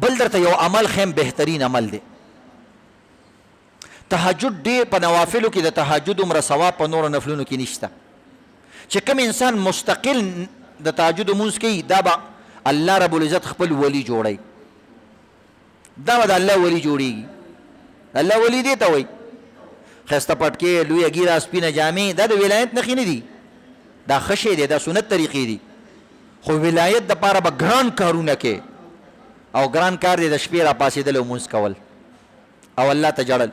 بل درته یو عمل خیم بهترین عمل دی تهجد ډېر په نوافلو کې د تهجد عمره ثواب په نورو نفلونو کې نشته چې کوم انسان مستقل د تهجد لمونځ کوي دا به الله رب العزت خپل ولی جوړی دا به د الله ولی جوړیږي الله ولی دی ته وایي ښایسته پټکې لویه ګیره سپینه جامې دا د ولایت نښې نه دي دا ښه شی دی دا سنت طریقې دي خو ولایت دپاره به ګران کارونه کې او ګران کار دی د شپې را پاسېدل او لمونځ کول او الله ته جړل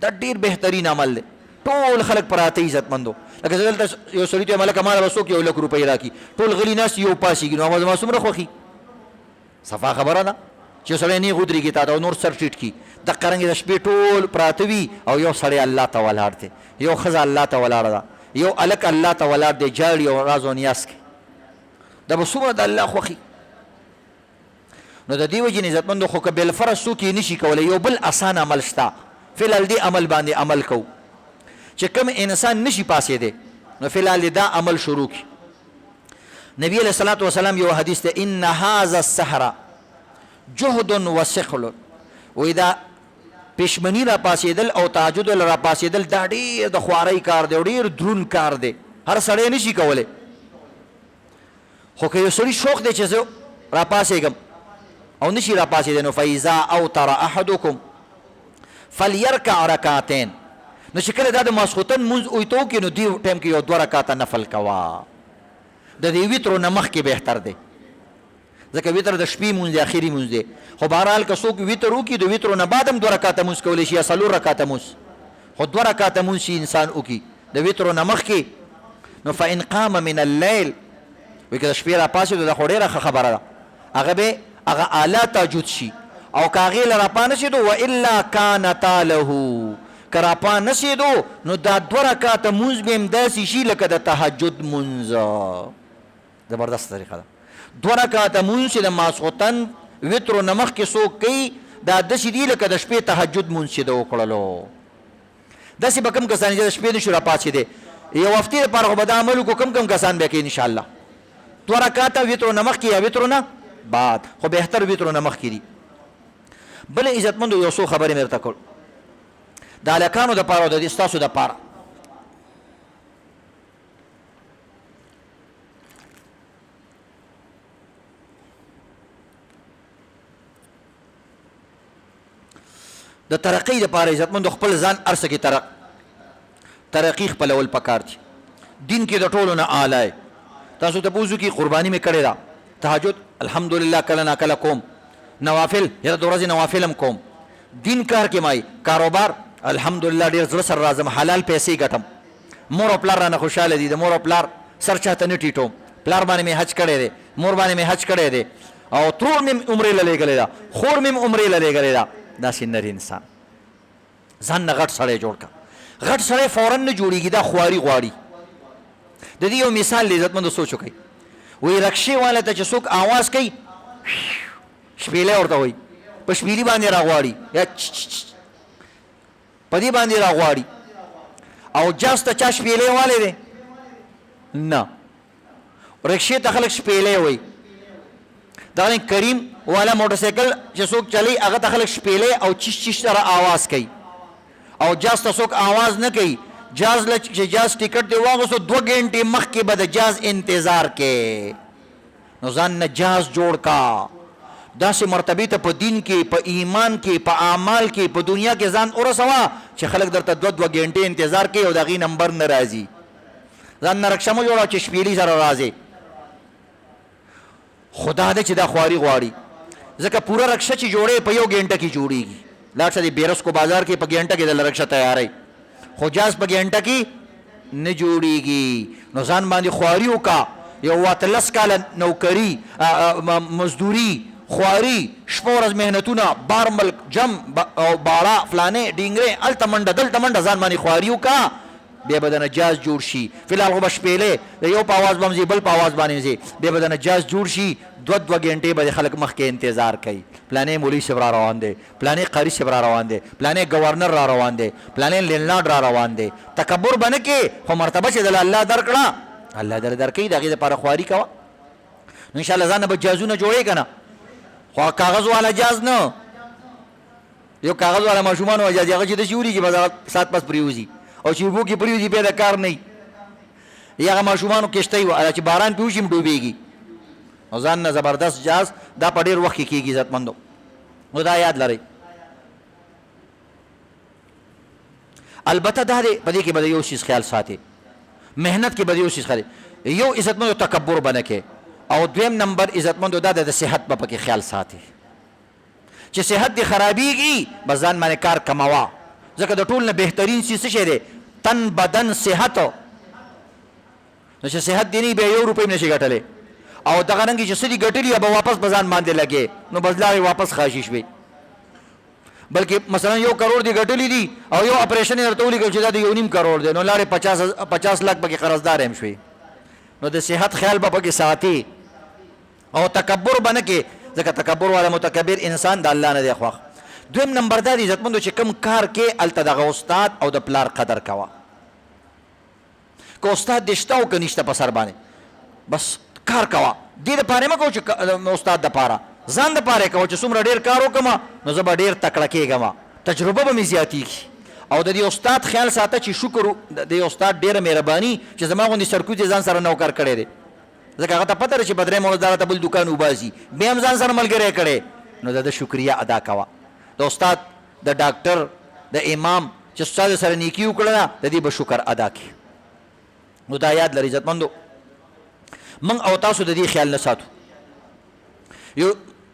دا ډېر بهترین عمل دی ټول خلک پراته عزتمندو لکه زه دلته یو سړي ته ملکه ماله به څوک 1,00,000 روپۍ راکړي ټول غلي ناست یو پاسېږي نو هغه زما څومره خوښي صفا خبره ده چې سړی نیغ ودرېږي تا ته او نور سر ټیټ کړي دقه رنګې د شپې ټول پراته وي او یو سړی الله ته ولاړ دی یو ښځه الله ته ولاړه ده یو هلک الله ته ولاړ دی جاړي او راز و نیاز کوي دا به څومره د الله خوښي نو د دې وجې نه عزتمندو خو که بالفرض څوک یې نشي کولی یو بل اسان عمل شته فی الحال دې عمل باندې عمل کوو چې کوم انسان نشي پاسېدی نو فی الحال دا عمل شروع کړي نبی علیه الصلاة والسلام یو حدیث دی ان هذا السحر جهد و ثقل وایي دا پشمني را پاسېدل او تهجد را پاسېدل دا ډېر د خوارۍ کار دی او ډېر دروند کار دی هر سړی نشي کولی خو که یو سړي شوق دی چې زه را پاسېږم او نشي را پاسېدی نو فاذا اوتر احدکم فلیرکع رکعتین نو چې کله دا د ماسخوتن مونځ اویته وکړي نو دې ټایم کې یو 2 رکعته نفل کوه د دې ویترو نه مخکې بهتر دی ځکه ویتر د شپې مونځ دی اخري مونځ دی خو بهرحال که څوک ویتر وکړي د ویترو نه بعد هم 2 رکعته مونځ کولی شي یا 4 رکعته مونځ خو 2 رکعته مونځ شي انسان وکړي د ویترو نه مخکې نو فان قام من الليل وایي که د شپې را پاسېدو دا خو ډېره ښه خبره ده هغه به هغه اعلی تهجد شي او که هغې له راپا نشېدو والا کانتا له که راپا نشېدو نو دا 2 رکعته مونځ به هم داسې شي لکه د تهجد مونځ زبردست طریقه ده 2 رکعته مونځ چې د ماسخوتن وترو نه مخکې څوک کوي دا داسې دي لکه د شپې تهجد مونځ چې د وکړلو داسې به کوم کسان چې د شپې نشو راپاڅېدی یو هفتې دپاره خو به دا عمل وکړو کم کسان به کوي انشاءالله 2 رکعته وترو نه مخکې یا وترو نه بعد خو بهتر وترو نه مخکې دي بل عزتمندو یو څو خبرې مې درته کړو د هلکانو دپاره او د دې ستاسو دپاره د ترقۍ دپاره عزتمندو خپل ځان هر څه کې ترقي خپلول پکار دي دین کې د ټولو نه اعلی تاسو تپوس وکړي قرباني مې کړې ده تهجد الحمدلله کله نا کله کوم نوافل یاره د ورځې نوافل هم کوم دین کار کې مای کاروبار الحمدلله ډېر زړه سره راځم حلال پیسې ګټم مور او پلار رانه خوشحاله دي د مور او پلار سر چاته نه ټیټوم پلار باندې مې حج کړی دی مور باندې مې حج کړی دی او ترور مې عمرې له لېږلې ده خور مې عمرې له لېږلې ده داسې نر انسان ځان نه غټ سړی جوړ کړه غټ سړی فورا نه جوړېږي دا خواري غواړي د دې یو مثال دی عزتمندو سوچ وکړئ وایي رکشې والا ته چې څوک آواز کوي شپېلی ورته وایي په شپېلي باندې راغواړي یا په دې باندې راغواړي او جاز ته چا شپېلی والی دی نه رکشې ته خلک شپېلی وایي دغه کریم والا موټرسایکل چې څوک چلی هغه ته خلک شپېلی او چیش چیش سره آواز کوي او جاز ته څوک آواز نه کوي جاز چې جاز ټکټ دی واغوستو 2 غنټې مخکې به د جاز انتظار کې نو ځان نه جاز جوړ کا داسې مرتبې ته په دین کې په ایمان کې په اعمال کې په دنیا کې ځان ورسوه چې خلک درته 2 غنټې انتظار کوي او د هغې نمبر نه راځي ځان نه رکشه مه جوړوه چې شپېلي سره راځي خدا دې چې دا خواري غواړي ځکه پوره رکشه چې جوړې په 1 غنټه کې جوړېږي لاړ شه د بیرس کو بازار کې په غنټه کې د رکشه تیاری خو جاز په غنټه کې نه جوړېږي نو ځان باندې خواري وکړه یو 13 کاله نوکري مزدوري خواري شپه ورځ محنتونه بار ملک جم او باړه فلانې ډینګرې هلته منډه دلته منډه ځان باندې خواري وکړه بیا به د نجاز جوړ شي فی الحال خو به شپېلې د یو په اواز به هم ځي بل په اواز باندې ځي بیا به د نجاز جوړ شي 2 غنټې به د خلک مخکې انتظار کوي پلانې مولوي صاحب را روان دی پلانې قاري صاحب را روان دی پلانې گورنر را روان دی پلانې لینډ را روان دی تکبر به نه کې خو مرتبه چې دله الله درکړه الله در درکوي د هغې دپاره خواري کوه نو انشاءالله ځان نه به جازونه جوړې که نه خو کاغذ والا جاز نه، یو کاغذ والا ماشومان اجازه هغه چې د شوري کې بازار سات پس پریوزي او چې وبو کې پریوزي پیدا کار نه یا هغه ماشومانو کشته و چې باران پیوشي ډوبېږي او ځان نه زبردست جاز دا په ډېر وخت کې کېږي عزتمندو. نو دا یاد لرئ. البته دا دی په دې کې به یو شیز خیال ساتي، محنت کې به یو شیز خیال، یو عزتمندو تکبر به نه کې، او دویم نمبر عزتمندو دا د صحت به پکې خیال ساتي چې صحت دې خرابېږي بس ځان باندې کار کموه، ځکه د ټول نه بهترین څه شی دی تن بدن صحت. نو چې صحت دی نه بیا یو روپۍ نشي ګټلی، او دغه رنګې چې څه دي ګټلي به واپس په ځان باندې لګې نو بس لاړې واپس خاشي شوې. بلکې مثلا 1 کروڑ دی ګټلي دي او یو اپریشن یې درته ولیکل چې دا د 1.5 کروڑ دی، نو لاړې 50 لک پکې قرضدار هم شوې. نو د صحت خیال به پکې ساتي او تکبر به نه کې، ځکه تکبر والا متکبر انسان د الله نه دی خوښ. دویم نمبر دا دی عزتمندو چې کوم کار کې هلته دغه استاد او د پلار قدر کوه. که استاد دې شته او که نشته په سر باندې بس کار کوه. دې دپاره مه کوه چې استاد دپاره، ځان دپاره یې کوه چې څومره ډېر کار وکړم نو زه به ډېر تکړه کېږم، تجربه به مې زیاتېږي. او د دې استاد خیال ساته چې شکر د دې استاد ډېره مهرباني چې زما غوندې سرکوز یې ځان سره نوکر کړی دی، ځکه هغه ته پته ده چې په درېیم ورځ ته بل دوکان وباسي، بیا هم ځان سره ملګری کړی، نو د ده شکریه ادا کوه. د استاد، د ډاکټر، د امام چې استاد سره نیکي وکړله د دې به شکر ادا کړي. نو دا یاد لرئ عزتمندو، موږ او تاسو د دې خیال نه ساتو.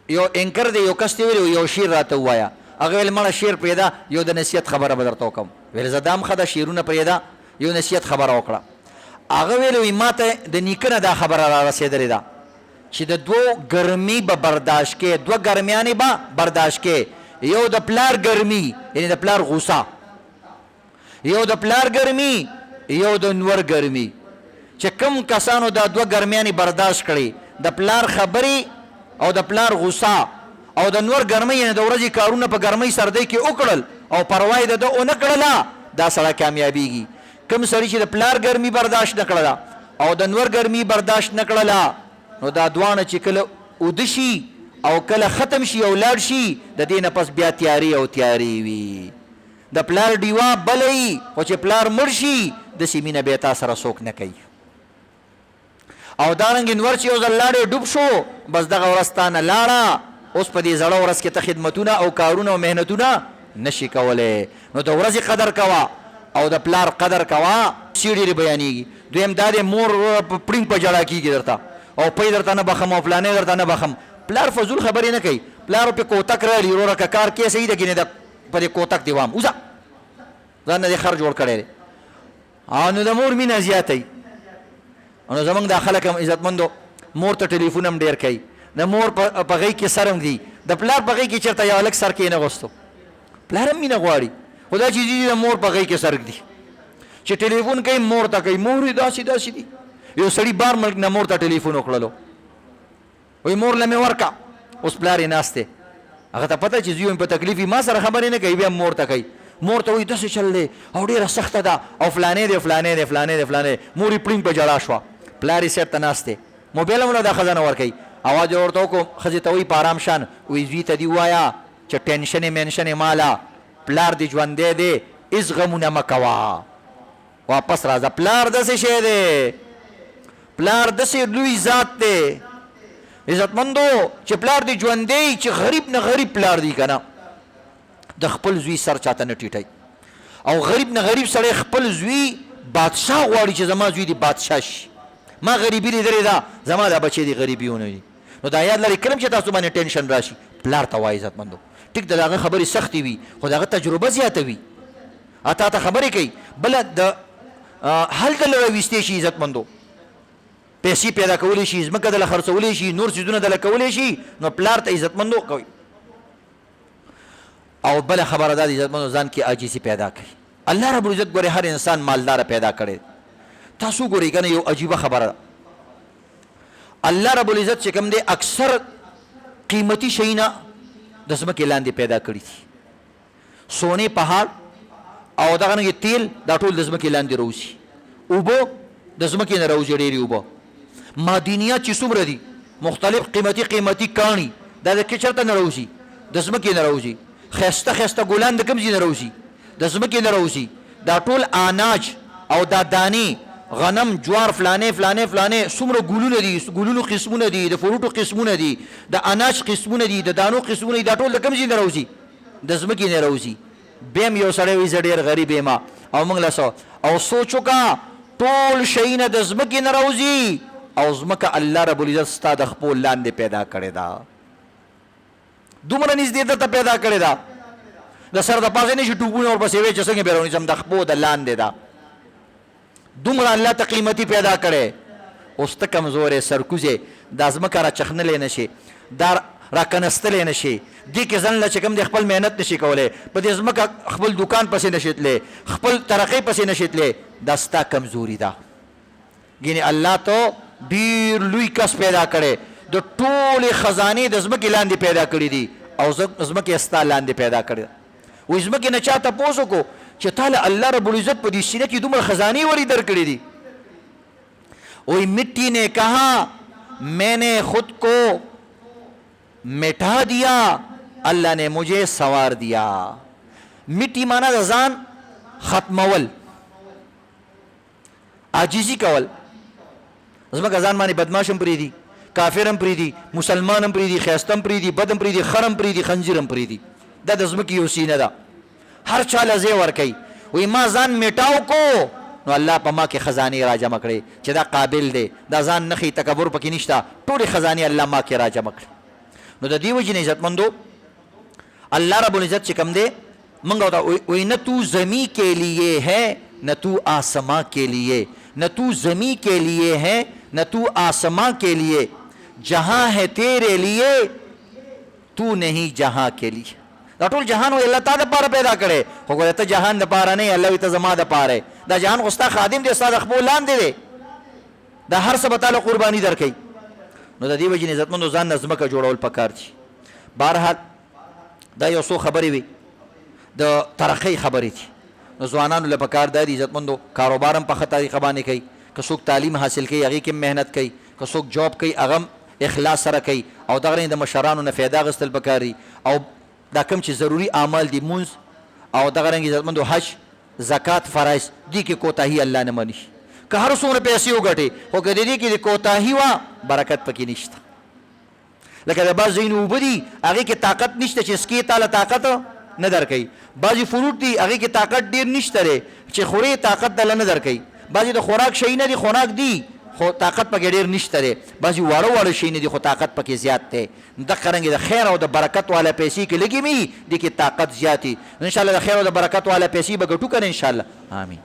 یو انکر دی، یو کس دی ویلي یو شعر راته ووایه، هغه ویل مړه شعر پرېږده یو د نصیحت خبره به درته وکړم. ویل زه دا هم ښه ده شعرونه پرېږده، یو نصیحت خبره وکړه. هغه ویل ما ته د نیکه نه دا خبره را رسېدلې ده چې د 2 ګرمي به برداشت کې، 2 ګرمیانې به برداشت کې، یو د پلار ګرمي یعنې د پلار غوسه، یو د پلار ګرمي، یو د نور ګرمي. چې کوم کسانو دا 2 ګرمیانې برداشت کړي، د پلار خبرې او د پلار غوسه او د نور ګرمۍ یعنې د ورځې کارونه په ګرمۍ سردۍ کې وکړل او پروا یې د ده ونه کړله، دا سړی کامیابېږي. کوم سړي چې د پلار ګرمي برداشت نه کړله او د نور ګرمي برداشت نه کړله نو دا دواړه چې کله اوده شي او کله ختم شي او لاړ شي د دې نه پس بیا تیاري او تیاري وي. د پلار ډیوه بلی خو چې پلار مړ شي داسې مینه بیا تا سره څوک نه کوي. او دارنګې نور چې یو ځل لاړې ډوب شو بس دغه ورځ تا نه لاړه، اوس په دې زړه ورځ کې ته خدمتونه او کارونه او محنتونه نشي کولی. نو د ورځې قدر کوه او د پلار قدر کوه. سی ډېرې بیانېږي. دویم دا دی مور پړینګ په جړا کېږي درته او پی درته نه بخم او فلانې درته نه بخم. پلار فضول خبرې نه کوي، پلار پې کوتک راړي وروره که کار کې صحیح ده کې نه ده په دې کوتک دې وام اوځه ځان نه دې خر جوړ کړی دی. نو د مور مینه زیاتی. نو زمونږ دا خلک هم عزتمندو مور ته ټلیفون هم ډېر کوي، د مور په غۍ کې سر هم دی، د پلار په غۍ کې چېرته یو هلک سر کې نه غوستو، پلار هم مینه غواړي خو دا چې دي د مور په غۍ کې سر ږدي چې ټلیفون کوي مور ته کوي، مور یې داسې داسې دي. یو سړي بار ملک نه مور ته ټلیفون وکړلو، وایي مور له مې ورکه، اوس پلار یې ناست دی، هغه ته پته چې زوی یم په تکلیف ما سره خبرې نه کوي، بیا مور ته کوي، مور ته وایي داسې چل دی او ډېره سخته ده او فلانې دی فلانې دی فلانې دی فلانې. مور یې پړینګ په ژړا شوه، پلار یې صاحب ته ناست دی، موبایل هم نه دا ښځه نه ورکوي. اواز یې ورته وکړو، ښځې ته وایي په ارام شان، وایي زوی ته دې ووایه چې ټینشنې مینشنې ماله، پلار دې ژوندی دی، هېڅ غمونه مه کوه، واپس راځه. پلار داسې شی دی، پلار داسې لوی ذات دی عزتمندو چې پلار دې ژوندی چې غریب نه غریب پلار دی که نه، د خپل زوی سر چاته نه ټیټوي. او غریب نه غریب سړی خپل زوی بادشاه غواړي چې زما زوی دې بادشاه شي، ما غریبي لیدلې ده زما دا بچی دې غریبي ونه وي. نو دا یاد لرئ کله چې تاسو باندې ټینشن راشي پلار ته وایي عزتمندو. ټیک د هغه خبرې سختې وي خو د هغه تجربه زیاته وي، تا ته خبرې کوي. بله د حل دله راویستی شي عزتمندو، پیسې پیدا کولی شي، ځمکه دله خرڅولی شي، نور څیزونه دله کولی شي، نو پلار ته عزتمندو کوي. او بله خبره دا د عزتمندو ځان کې عاجزي پیدا کوي. الله رب العزت ګورې هر انسان مالداره پیدا کړی. تاسو ګورئ که نه یو عجیبه خبره ده، الله رب العزت چې کوم دی اکثر قیمتي شیونه د ځمکې لاندې پیدا کړي دي. سونې پهاړ او دغه رنګې تیل دا ټول د ځمکې لاندې راوځي، اوبه د ځمکې نه راوځي، ډېرې اوبه، معدنیات چې څومره دي مختلف قیمتي کاڼي دا د کې چېرته نه راوځي؟ د ځمکې نه راوځي. ښایسته ښایسته ګلان د کوم ځای نه راوځي؟ د ځمکې نه راوځي. دا ټول اناج او دا دانې غنم جوار فلانې فلانې فلانې څومره ګلونه دي، ګلونو قسمونه دي، د فروټو قسمونه دي، د اناج قسمونه دي، د دانو قسمونه دي، دا ټول د کوم ځای نه راوځي؟ د ځمکې نه راوځي. بیا هم یو سړی وایي زه ډېر غریب یم او موږ له او سوچ وکړه ټول شیونه د ځمکې نه راوځي او ځمکه الله رب العزت ستا د خپو لاندې پیدا کړې ده. دومره نږدې درته پیدا کړې ده، د سر د پاسه نه شي ټوپونه ورپسې وی چې څنګه بیا راونیسم، د خپو د لاندې ده. دومره الله ته قیمتي پیدا کړې. اوس ته کمزورې سرکوزې، دا ځمکه را چخنلی نه شي، دا را کنستلی نه شي، دې کې ځان له چې کوم دی خپل محنت نشي کولی، په دې ځمکه خپل دوکان پسې نشي تللی، خپل ترقۍ پسې نشي تللی، دا ستا کمزوري ده. ګینې الله ته ډېر لوی کس پیدا کړی، د ټولې خزانې د ځمکې لاندې پیدا کړي دي او ځمکې ستا لاندې پیدا کړې ده. وایي ځمکې نه چا تپوس وکړو چې تا له الله رب العزت په دې سینه کې دومره خزانې ولې درکړې دي؟ وایي مٹی نے کہا میں نے خود کو مٹا دیا، اللہ نے مجھے سوار دیا. مٹی مانا د ځان ختمول، عاجزي کول. ځمکه ځان باندې بدماش هم پرېږدي، کافر هم پرېږدي، مسلمان هم پرېږدي، ښایسته هم پرېږدي، بد هم پرېږدي، خر هم پرېږدي، خنزیر هم پرېږدي. دا د ځمکې یو سینه ده، هر چا له ځای ورکوي. وایي ما ځان میټاو کو نو الله په ما کې خزانې را جمع کړې چې دا قابل دی، دا ځان نښي، تکبر پکې نشته، ټولې خزانې الله ما کې را جمع کړې. نو د دې وجې نه عزتمندو اللہ رب العزت چې کوم دی منگا ہوتا وہی نہ تو زمین کے لیے ہے نہ تو آسماں کے لیے، نہ تو زمین کے لیے ہے نہ تو آسماں کے لیے، جہاں ہے تیرے لیے تو نہیں جہاں کے لیے. دا ټول جهان و الله تعالی لپاره پیدا کړي، خو ګوره ته جهان لپاره نه، الله ته زما لپاره. دا جهان خو ستا خادم دی، ستا د خپو لاندې دی، دا هر څه به تعالی قرباني درکوي. نو د دې وجې نه عزتمندو ځان نه ځمکه جوړول پکار دي. بهرحال دا یو څو خبرې وي، د ترقۍ خبرې دي. نو ځوانانو له پکار دا دي عزتمندو کاروبار هم په ښه طریقه باندې کوي، که څوک تعلیم حاصل کوي هغې کې محنت کوي، که څوک جاب کوي هغه اخلاص سره کوي، او دغه رنګ د مشرانو نه فایده اخیستل پکار دي. او دا کوم چې ضروري اعمال دي، مونځ او دغه رنګ عزتمندو حج زکات فرایض، دي کې کوتاهي الله نه مني. که هر څومره پیسې وګټې خو که د دې کې د کوتاهي وه برکت پکې نشته. لکه د بعض ځایونه اوبه دي هغې کې طاقت نشته چې سکې تاله طاقت نه درکوي، بعضې فروټ دي هغې کې طاقت ډېر نشته دی چې خورې طاقت دله نه درکوي، بعضې د خوراک شی نه دي خوراک دي خو طاقت پکې ډېر نشته دی، بعضې واړه واړه شی نه دي خو طاقت پکې زیات دی. دغه رنګې د خیر او د برکت والا پیسې کې لګې وي دې کې طاقت زیات وي. انشاءالله د خیر او د برکت والا پیسې به ګټو که نه انشاءالله. آمین.